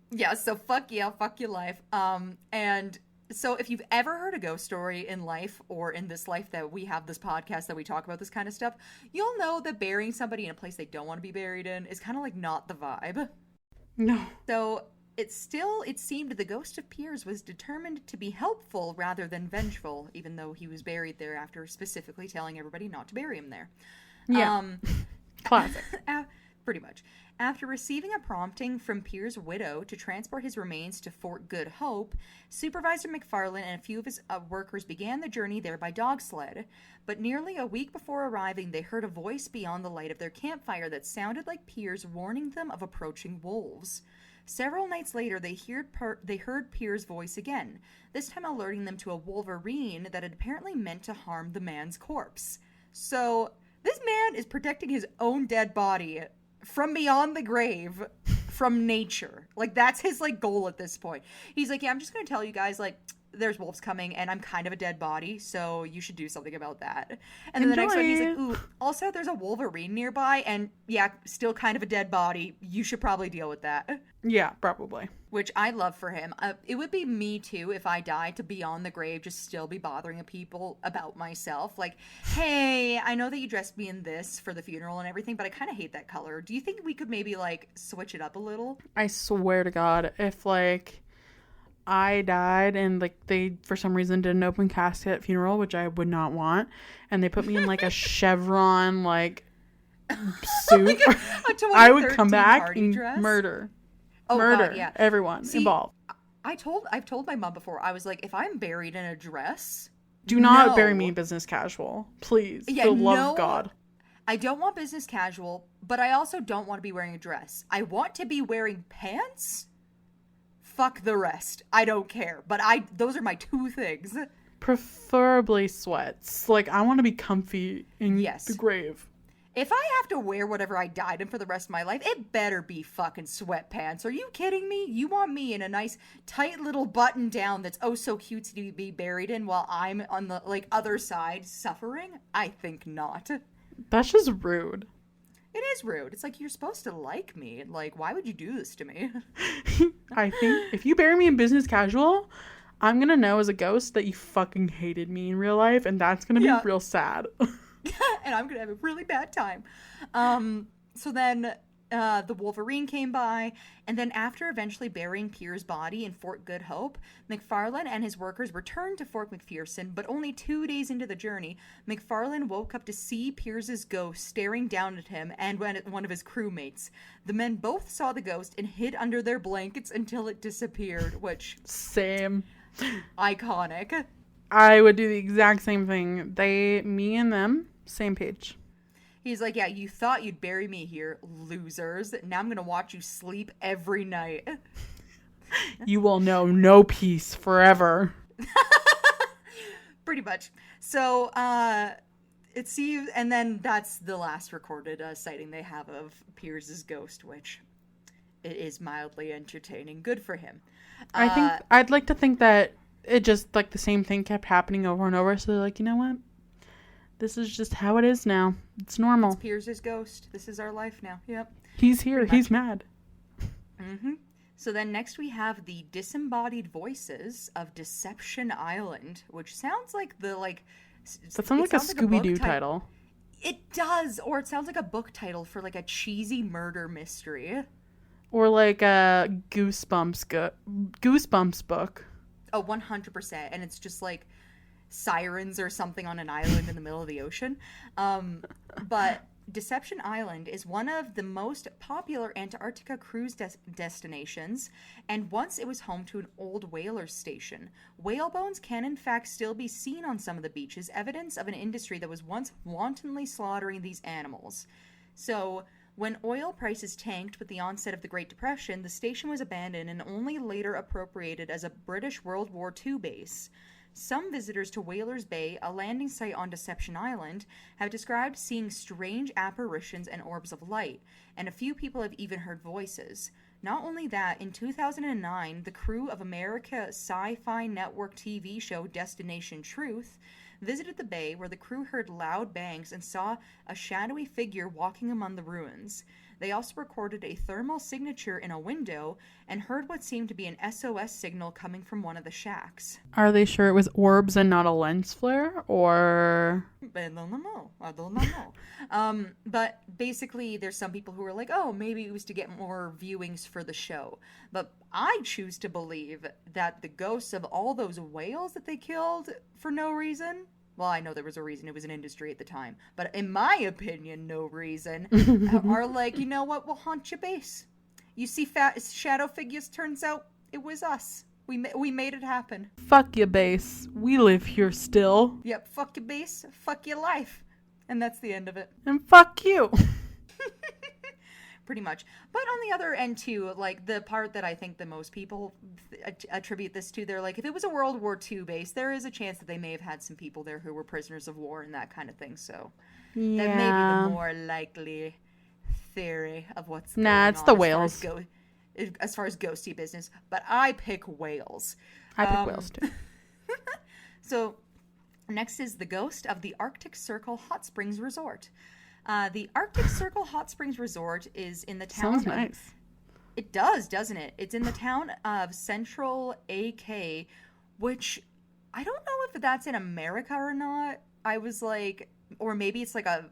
yeah, so fuck yeah, fuck your life. And so if you've ever heard a ghost story in life or in this life that we have this podcast that we talk about this kind of stuff, you'll know that burying somebody in a place they don't want to be buried in is kind of like not the vibe. no. So it seemed the ghost of Piers was determined to be helpful rather than vengeful, even though he was buried there after specifically telling everybody not to bury him there. Yeah. Classic. Pretty much. After receiving a prompting from Piers' widow to transport his remains to Fort Good Hope, Supervisor McFarlane and a few of his workers began the journey there by dog sled. But nearly a week before arriving, they heard a voice beyond the light of their campfire that sounded like Piers warning them of approaching wolves. Several nights later, they heard Piers' voice again, this time alerting them to a wolverine that had apparently meant to harm the man's corpse. So, this man is protecting his own dead body from beyond the grave, from nature. Like, that's his, like, goal at this point. He's like, yeah, I'm just gonna tell you guys, like, there's wolves coming, and I'm kind of a dead body, so you should do something about that. And then the next one, he's like, ooh, also, there's a wolverine nearby, and, yeah, still kind of a dead body. You should probably deal with that. Yeah, probably. Which I love for him. It would be me, too, if I died to be on the grave, just still be bothering people about myself. Like, hey, I know that you dressed me in this for the funeral and everything, but I kind of hate that color. Do you think we could maybe, like, switch it up a little? I swear to God, if, like, I died and, like, they, for some reason, did an open casket at funeral, which I would not want, and they put me in, like, a chevron, like, suit, I would come back and murder. Oh, murder God, yeah. everyone involved. I've told my mom before, I was like, if I'm buried in a dress, do not bury me business casual, please. Yeah, for the love of God. I don't want business casual, but I also don't want to be wearing a dress. I want to be wearing pants. Fuck the rest. I don't care. But those are my two things. Preferably sweats. Like, I want to be comfy in the grave. If I have to wear whatever I died in for the rest of my life, it better be fucking sweatpants. Are you kidding me? You want me in a nice, tight little button down that's oh so cute to be buried in while I'm on the, like, other side suffering? I think not. That's just rude. It is rude. It's like, you're supposed to like me. Like, why would you do this to me? I think if you bury me in business casual, I'm going to know as a ghost that you fucking hated me in real life, and that's going to be real sad. And I'm going to have a really bad time. So then the Wolverine came by, and then after eventually burying Piers' body in Fort Good Hope, McFarlane and his workers returned to Fort McPherson, but only 2 days into the journey, McFarlane woke up to see Piers' ghost staring down at him and one of his crewmates. The men both saw the ghost and hid under their blankets until it disappeared, which... Same. Iconic. I would do the exact same thing. Me and them, same page. He's like, yeah, you thought you'd bury me here, losers. Now I'm going to watch you sleep every night. You will know no peace forever. Pretty much. So, it seems, and then that's the last recorded sighting they have of Piers's ghost, which it is mildly entertaining. Good for him. I think I'd like to think that it just like the same thing kept happening over and over. So they're like, you know what? This is just how it is now. It's normal. It's Piers's ghost. This is our life now. Yep. He's here. He's mad. Mm-hmm. So then next we have the disembodied voices of Deception Island, which sounds like the That sounds like a Scooby-Doo title. It does, or it sounds like a book title for like a cheesy murder mystery. Or like a Goosebumps book. Oh, 100%. And it's just like sirens or something on an island in the middle of the ocean. But Deception Island is one of the most popular Antarctica cruise destinations, and once it was home to an old whaler station. Whale bones can in fact still be seen on some of the beaches, evidence of an industry that was once wantonly slaughtering these animals. So, when oil prices tanked with the onset of the Great Depression, the station was abandoned and only later appropriated as a British World War II base. Some visitors to Whalers Bay, a landing site on Deception Island, have described seeing strange apparitions and orbs of light, and a few people have even heard voices. Not only that, in 2009, the crew of America sci-fi network TV show Destination Truth visited the bay, where the crew heard loud bangs and saw a shadowy figure walking among the ruins. They also recorded a thermal signature in a window and heard what seemed to be an SOS signal coming from one of the shacks. Are they sure it was orbs and not a lens flare? Or... I don't know. But basically, there's some people who are like, oh, maybe it was to get more viewings for the show. But I choose to believe that the ghosts of all those whales that they killed for no reason... Well, I know there was a reason. It was an industry at the time. But in my opinion, no reason. Are like, you know what? We'll haunt your base. You see shadow figures, turns out it was us. We made it happen. Fuck your base. We live here still. Yep, fuck your base, fuck your life. And that's the end of it. And fuck you. Pretty much. But on the other end too, like the part that I think the most people attribute this to, they're like, if it was a World War II base, there is a chance that they may have had some people there who were prisoners of war and that kind of thing. So Yeah. that may be the more likely theory of what's going Nah, it's on the whales. as far as ghosty business. But I pick whales. I pick whales too. So next is the ghost of the Arctic Circle Hot Springs Resort. The Arctic Circle Hot Springs Resort is in the town. Sounds nice. It does, doesn't it? It's in the town of Central AK, which I don't know if that's in America or not. I was like, or maybe it's like a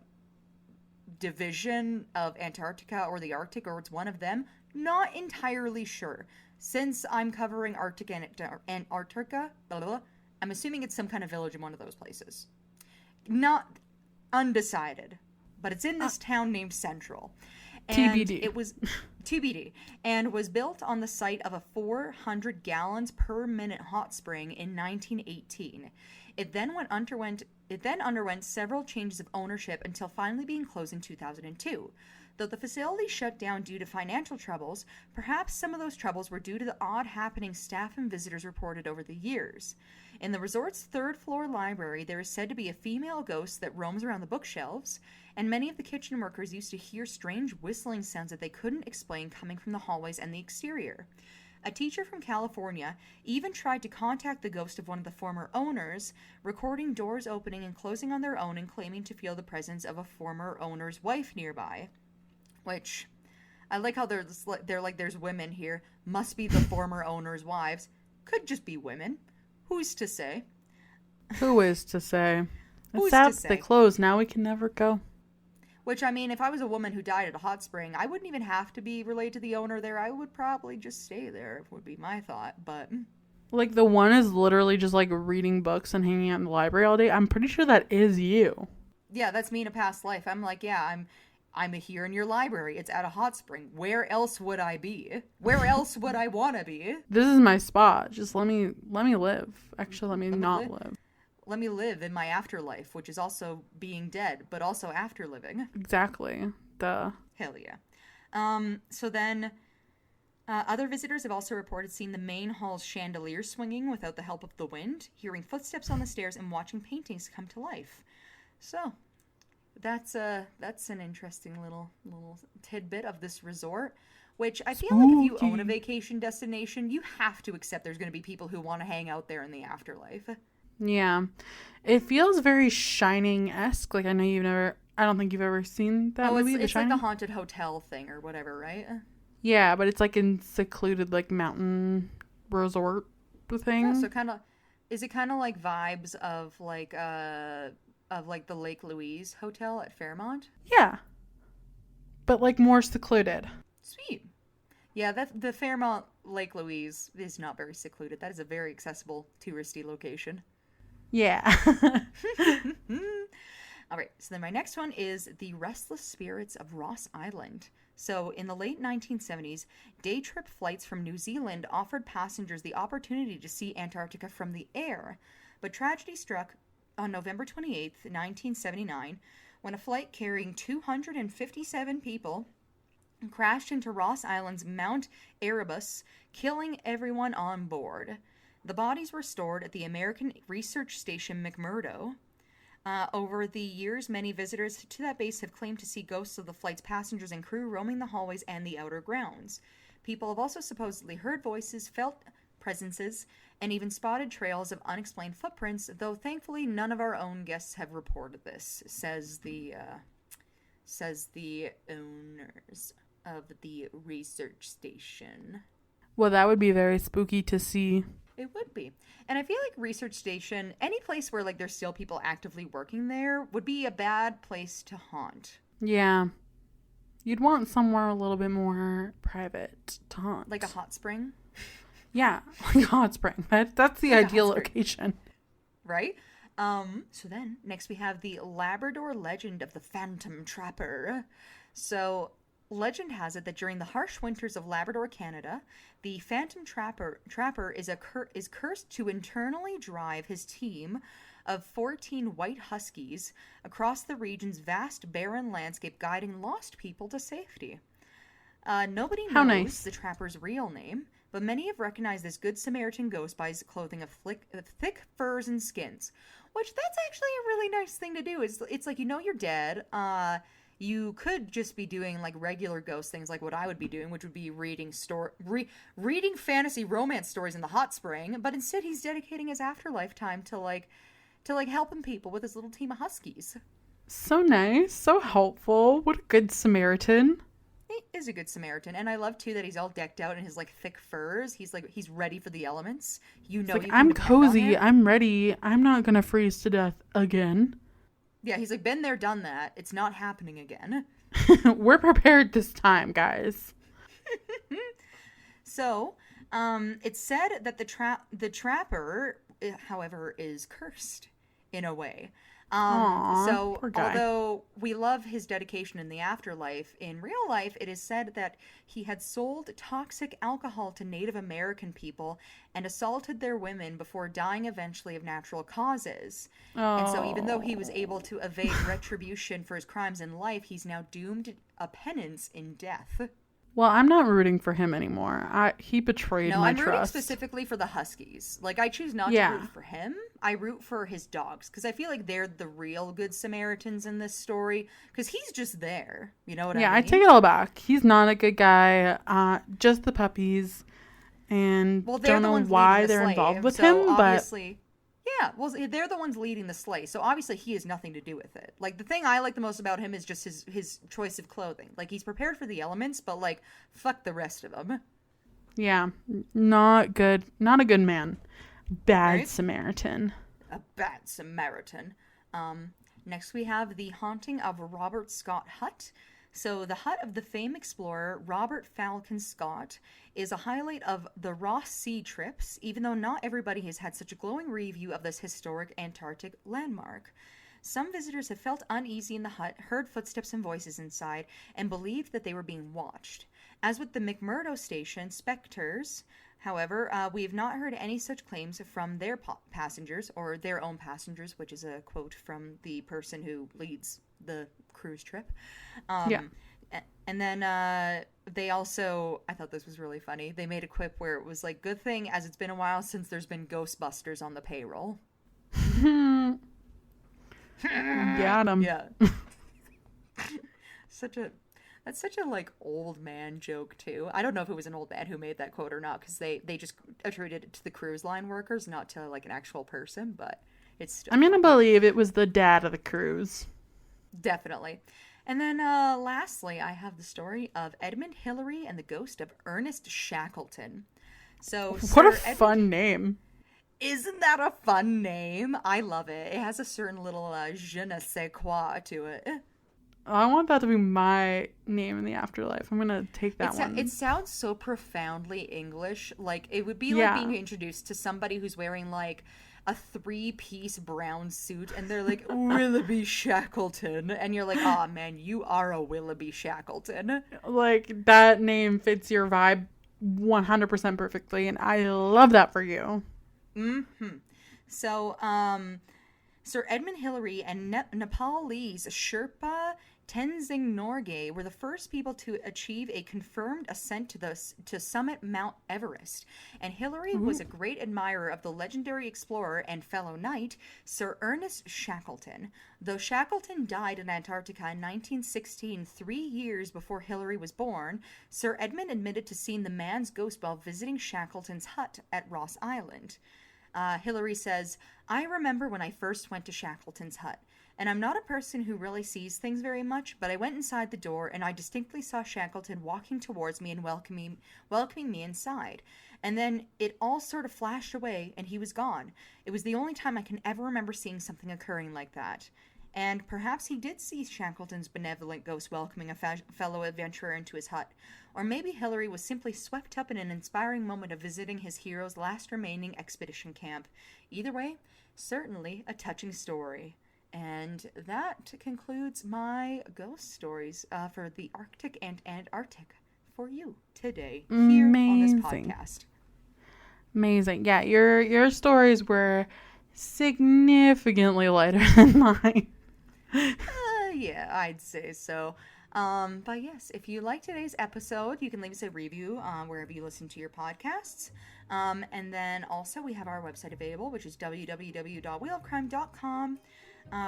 division of Antarctica or the Arctic, or it's one of them. Not entirely sure. Since I'm covering Arctic and Antarctica, blah, blah, blah, I'm assuming it's some kind of village in one of those places. Not undecided. But it's in this town named Central. And TBD. It was TBD. And was built on the site of a 400 gallons per minute hot spring in 1918. It then underwent several changes of ownership until finally being closed in 2002. Though the facility shut down due to financial troubles, perhaps some of those troubles were due to the odd happenings staff and visitors reported over the years. In the resort's third-floor library, there is said to be a female ghost that roams around the bookshelves, and many of the kitchen workers used to hear strange whistling sounds that they couldn't explain coming from the hallways and the exterior. A teacher from California even tried to contact the ghost of one of the former owners, recording doors opening and closing on their own and claiming to feel the presence of a former owner's wife nearby. Which, I like how they're like, there's women here. Must be the former owner's wives. Could just be women. Who's to say? Who is to say? Who's It's sad to say? they closed. Now we can never go. Which, I mean, if I was a woman who died at a hot spring, I wouldn't even have to be related to the owner there. I would probably just stay there, would be my thought. But Like, the one is literally just, like, reading books and hanging out in the library all day. I'm pretty sure that is you. yeah, that's me in a past life. I'm like, yeah, I'm here in your library. It's at a hot spring. Where else would I be? Where else would I want to be? This is my spot. Just let me live. Actually, let me not live. Let me live in my afterlife, which is also being dead, but also after living. Exactly. Duh. Hell yeah. So then, other visitors have also reported seeing the main hall's chandelier swinging without the help of the wind, hearing footsteps on the stairs, and watching paintings come to life. So, that's an interesting little tidbit of this resort. Which I feel like if you own a Spooky. vacation destination, you have to accept there's going to be people who want to hang out there in the afterlife. Yeah. It feels very Shining-esque. Like, I don't think you've ever seen that Oh, movie, it's The like Shining? the haunted hotel thing or whatever, right? Yeah, but it's like in secluded, like, mountain resort Yeah, thing. so kind of is it kind of like vibes of like the Lake Louise Hotel at Fairmont? Yeah, but, like, more secluded. Sweet. Yeah, that the Fairmont Lake Louise is not very secluded. That is a very accessible touristy location. Yeah. All right, so then my next one is the Restless Spirits of Ross Island. So, in the late 1970s, day trip flights from New Zealand offered passengers the opportunity to see Antarctica from the air. But tragedy struck on November 28th, 1979, when a flight carrying 257 people crashed into Ross Island's Mount Erebus, killing everyone on board. The bodies were stored at the American Research Station McMurdo. Over the years, many visitors to that base have claimed to see ghosts of the flight's passengers and crew roaming the hallways and the outer grounds. People have also supposedly heard voices, felt presences, and even spotted trails of unexplained footprints, though thankfully none of our own guests have reported this, says the owners of the research station. Well, that would be very spooky to see. It would be. And I feel like research station, any place where like there's still people actively working there would be a bad place to haunt. Yeah. You'd want somewhere a little bit more private to haunt. Like a hot spring, Yeah, like a hot spring. That's the Like a ideal hot spring. location. right? So then next we have the Labrador legend of the Phantom Trapper. So legend has it that during the harsh winters of Labrador, Canada, the Phantom Trapper is cursed to internally drive his team of 14 white huskies across the region's vast barren landscape, guiding lost people to safety. Nobody How knows nice. the trapper's real name, but many have recognized this good Samaritan ghost by his clothing of thick furs and skins. Which that's actually a really nice thing to do. It's like you're dead. You could just be doing like regular ghost things, like what I would be doing, which would be reading fantasy romance stories in the hot spring. But instead, he's dedicating his afterlife time to helping people with his little team of huskies. So nice. So helpful. What a good Samaritan. He is a good Samaritan, and I love too that he's all decked out in his like thick furs. He's ready for the elements. You know, It's like, you can I'm depend on cozy. him. I'm ready. I'm not going to freeze to death again. Yeah, he's like been there, done that. It's not happening again. We're prepared this time, guys. So, it's said that the trapper, however, is cursed in a way. Aw, So poor guy. although we love his dedication in the afterlife, in real life it is said that he had sold toxic alcohol to Native American people and assaulted their women before dying eventually of natural causes. And so even though he was able to evade retribution for his crimes in life, he's now doomed a penance in death. Well, I'm not rooting for him anymore. He betrayed No, my I'm rooting trust. specifically for the Huskies. Like, I choose not Yeah. to root for him. I root for his dogs because I feel like they're the real good Samaritans in this story because he's just there. You know what I Yeah, mean? I take it all back. He's not a good guy. Just the puppies. And Well, they're don't the know ones why leading the they're sleigh, involved with so him, but obviously, yeah, well, they're the ones leading the sleigh, so obviously he has nothing to do with it. Like, the thing I like the most about him is just his choice of clothing. Like, he's prepared for the elements, but, like, fuck the rest of them. yeah, not good. Not a good man. Bad Right? Samaritan. A bad Samaritan. Next we have the haunting of Robert Scott Hut. So the hut of the famed explorer Robert Falcon Scott is a highlight of the Ross Sea trips, even though not everybody has had such a glowing review of this historic Antarctic landmark. Some visitors have felt uneasy in the hut, heard footsteps and voices inside, and believed that they were being watched. As with the McMurdo station specters, however, we have not heard any such claims from their passengers or their own passengers, which is a quote from the person who leads the cruise trip. Yeah. And then they also, I thought this was really funny. They made a quip where it was like, good thing as it's been a while since there's been Ghostbusters on the payroll. Got him. Yeah. That's such a like old man joke too. I don't know if it was an old man who made that quote or not, because they just attributed it to the cruise line workers, not to like an actual person. But it's still I'm gonna believe it was the dad of the cruise. definitely. And then lastly, I have the story of Edmund Hillary and the ghost of Ernest Shackleton. So What a Sir fun name. Isn't that a fun name? I love it. It has a certain little je ne sais quoi to it. I want that to be my name in the afterlife. I'm gonna take that one. It sounds so profoundly English. Like, it would be like Yeah. being introduced to somebody who's wearing like a 3-piece brown suit and they're like, Willoughby Shackleton. And you're like, oh man, you are a Willoughby Shackleton. Like, that name fits your vibe 100% perfectly, and I love that for you. So, Sir Edmund Hillary and Nepalese Sherpa Tenzing Norgay were the first people to achieve a confirmed ascent to summit Mount Everest. And Hillary was a great admirer of the legendary explorer and fellow knight, Sir Ernest Shackleton. Though Shackleton died in Antarctica in 1916, 3 years before Hillary was born, Sir Edmund admitted to seeing the man's ghost while visiting Shackleton's hut at Ross Island. Hillary says, I remember when I first went to Shackleton's hut, and I'm not a person who really sees things very much, but I went inside the door and I distinctly saw Shackleton walking towards me and welcoming me inside. And then it all sort of flashed away and he was gone. It was the only time I can ever remember seeing something occurring like that. And perhaps he did see Shackleton's benevolent ghost welcoming a fellow adventurer into his hut. Or maybe Hillary was simply swept up in an inspiring moment of visiting his hero's last remaining expedition camp. Either way, certainly a touching story. And that concludes my ghost stories for the Arctic and Antarctic for you today here on this podcast. Amazing. Yeah, your stories were significantly lighter than mine. Yeah, I'd say so. But yes, if you like today's episode, you can leave us a review wherever you listen to your podcasts. And then also we have our website available, which is www.wheelofcrime.com.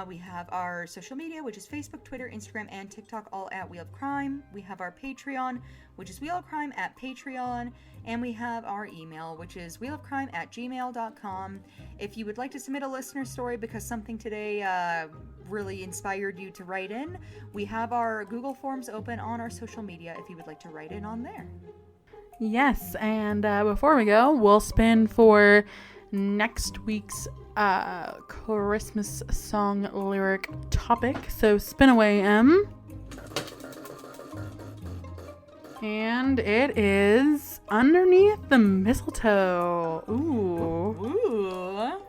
We have our social media, which is Facebook, Twitter, Instagram, and TikTok, all at Wheel of Crime. We have our Patreon, which is wheelofcrime at Patreon. And we have our email, which is wheelofcrime@gmail.com. If you would like to submit a listener story because something today really inspired you to write in, we have our Google Forms open on our social media if you would like to write in on there. Yes, and before we go, we'll spin for next week's Christmas song lyric topic. So spin away, Em. And it is Underneath the Mistletoe. Ooh.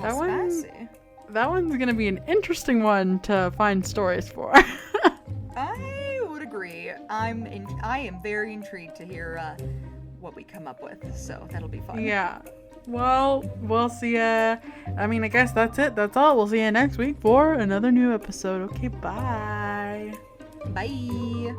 That spicy. That one's gonna be an interesting one to find stories for. I would agree. I am very intrigued to hear what we come up with, so that'll be fun. Yeah. Well, we'll see ya. I mean, I guess that's it. That's all. We'll see you next week for another new episode. Okay, bye. Bye.